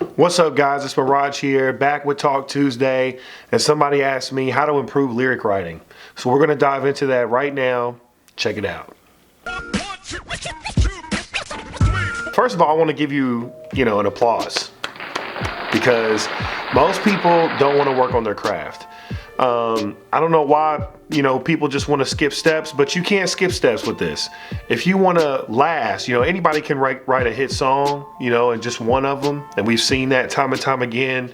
What's up, guys? It's Mirage here, back with Talk Tuesday, and somebody asked me how to improve lyric writing. So we're going to dive into that right now. Check it out. First of all, I want to give you, an applause, because most people don't want to work on their craft. I don't know why, people just want to skip steps, but you can't skip steps with this. If you want to last, anybody can write a hit song, and just one of them. And we've seen that time and time again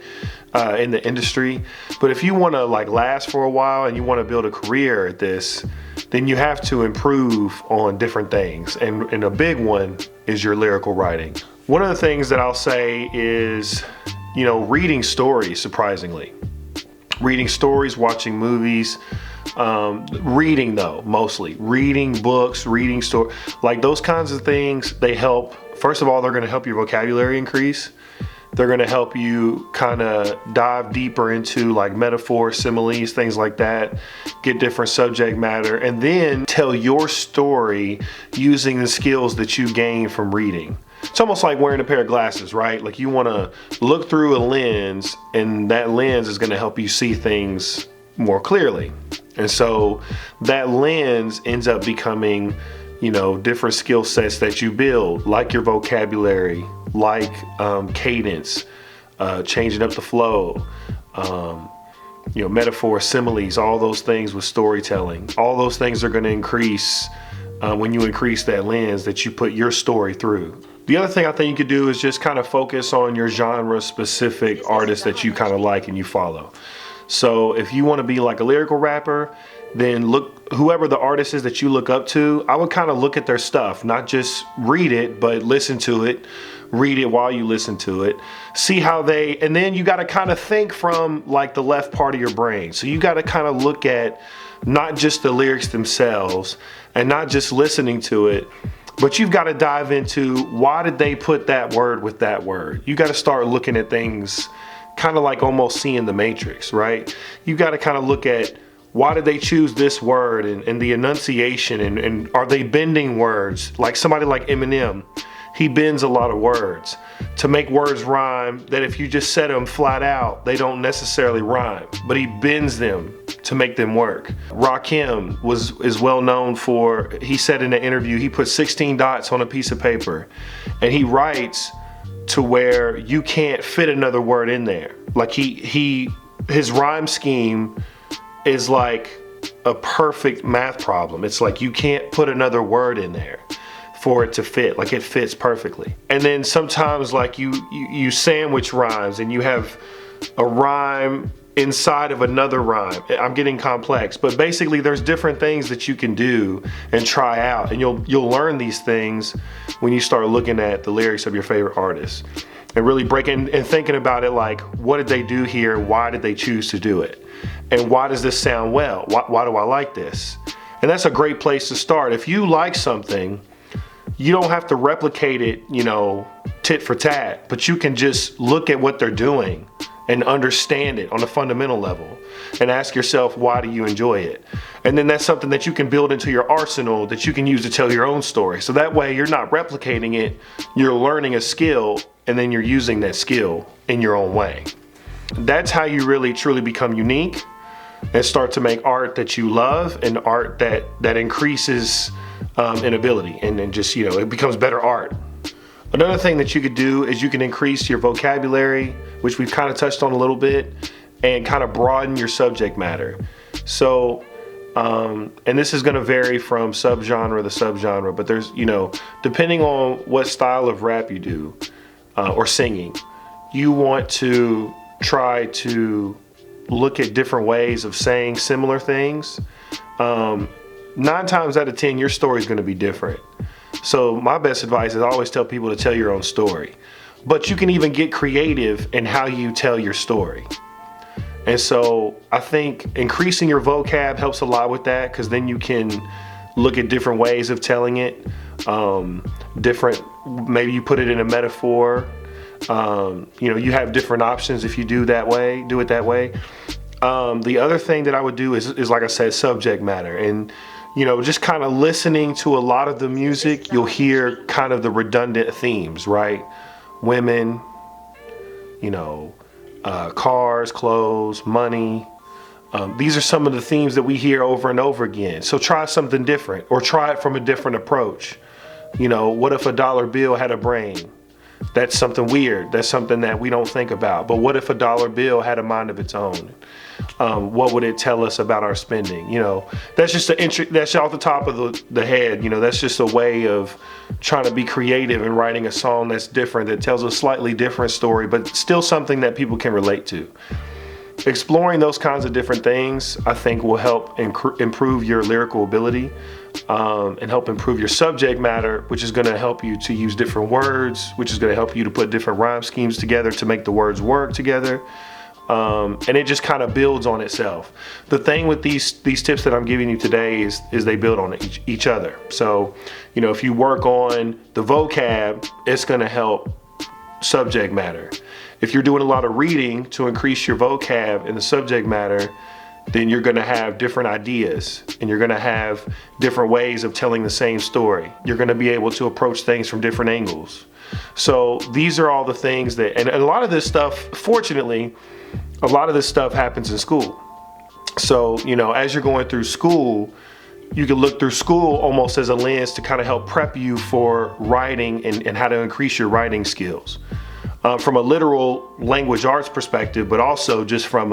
in the industry. But if you want to last for a while and you want to build a career at this, then you have to improve on different things. And a big one is your lyrical writing. One of the things that I'll say is, reading stories, surprisingly. Reading stories, watching movies, reading though, mostly. Reading books, reading stories, those kinds of things, they help. First of all, they're gonna help your vocabulary increase. They're gonna help you kind of dive deeper into metaphors, similes, things like that, get different subject matter, and then tell your story using the skills that you gain from reading. It's almost like wearing a pair of glasses, right? You want to look through a lens, and that lens is going to help you see things more clearly. And so that lens ends up becoming, different skill sets that you build, like your vocabulary, like cadence, changing up the flow, metaphor, similes, all those things with storytelling. All those things are going to increase when you increase that lens that you put your story through. The other thing I think you could do is just kind of focus on your genre specific artists that you kind of like and you follow. So if you want to be a lyrical rapper, then look, whoever the artist is that you look up to, I would kind of look at their stuff, not just read it, but listen to it, read it while you listen to it, see how and then you got to kind of think from the left part of your brain. So you got to kind of look at not just the lyrics themselves and not just listening to it, but you've got to dive into why did they put that word with that word. You got to start looking at things kind of almost seeing the Matrix, right? You got to kind of look at why did they choose this word and the enunciation and are they bending words? Like somebody like Eminem, he bends a lot of words to make words rhyme that if you just set them flat out, they don't necessarily rhyme, but he bends them to make them work. Rakim is well known for, he said in an interview, he put 16 dots on a piece of paper and he writes to where you can't fit another word in there. His rhyme scheme is like a perfect math problem. It's you can't put another word in there for it to fit. It fits perfectly. And then sometimes you sandwich rhymes and you have a rhyme inside of another rhyme. I'm getting complex, but basically there's different things that you can do and try out, and you'll learn these things when you start looking at the lyrics of your favorite artists and really breaking and thinking about it what did they do here? Why did they choose to do it? And why does this sound well? Why do I like this? And that's a great place to start. If you like something, you don't have to replicate it, tit for tat, but you can just look at what they're doing and understand it on a fundamental level and ask yourself, why do you enjoy it? And then that's something that you can build into your arsenal that you can use to tell your own story. So that way you're not replicating it, you're learning a skill and then you're using that skill in your own way. That's how you really truly become unique and start to make art that you love and art that increases in ability and then just, it becomes better art. Another thing that you could do is you can increase your vocabulary, which we've kind of touched on a little bit, and kind of broaden your subject matter. So, and this is going to vary from subgenre to subgenre, but there's, depending on what style of rap you do or singing, you want to try to look at different ways of saying similar things. 9 times out of 10, your story is going to be different. So my best advice is I always tell people to tell your own story. But you can even get creative in how you tell your story. And so I think increasing your vocab helps a lot with that, because then you can look at different ways of telling it. Maybe you put it in a metaphor. You have different options if you do it that way. The other thing that I would do is like I said, subject matter. And just kind of listening to a lot of the music, you'll hear kind of the redundant themes, right? Women, you know, cars, clothes, money. These are some of the themes that we hear over and over again. So try something different, or try it from a different approach. You know, what if a dollar bill had a brain? That's something weird. That's something that we don't think about. But what if a dollar bill had a mind of its own? What would it tell us about our spending? You know, that's just that's off the top of the head. You know, that's just a way of trying to be creative and writing a song that's different, that tells a slightly different story, but still something that people can relate to. Exploring those kinds of different things, I think, will help improve your lyrical ability, and help improve your subject matter, which is going to help you to use different words, which is going to help you to put different rhyme schemes together to make the words work together. And it just kind of builds on itself. The thing with these tips that I'm giving you today is they build on each other. So, you know, if you work on the vocab, it's going to help subject matter. If you're doing a lot of reading to increase your vocab and the subject matter, then you're going to have different ideas, and you're going to have different ways of telling the same story. You're going to be able to approach things from different angles. So these are all the things that, and a lot of this stuff, fortunately, a lot of this stuff happens in school. So, you know, as you're going through school, you can look through school almost as a lens to kind of help prep you for writing and how to increase your writing skills. From a literal language arts perspective, but also just from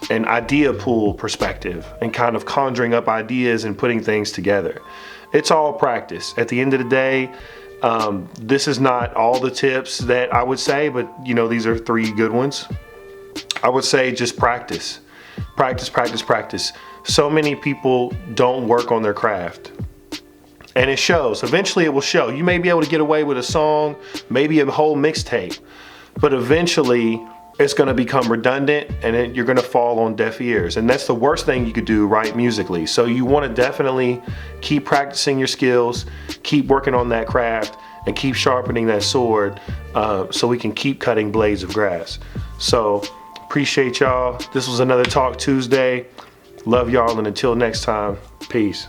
an idea pool perspective, and kind of conjuring up ideas and putting things together. It's all practice. At the end of the day, this is not all the tips that I would say, but you know, these are 3 good ones. I would say just practice. Practice, practice, practice. So many people don't work on their craft. And it shows. Eventually it will show. You may be able to get away with a song, maybe a whole mixtape, but eventually it's going to become redundant, and you're going to fall on deaf ears. And that's the worst thing you could do, right, musically. So you want to definitely keep practicing your skills, keep working on that craft, and keep sharpening that sword, so we can keep cutting blades of grass. So appreciate y'all. This was another Talk Tuesday. Love y'all, and until next time, peace.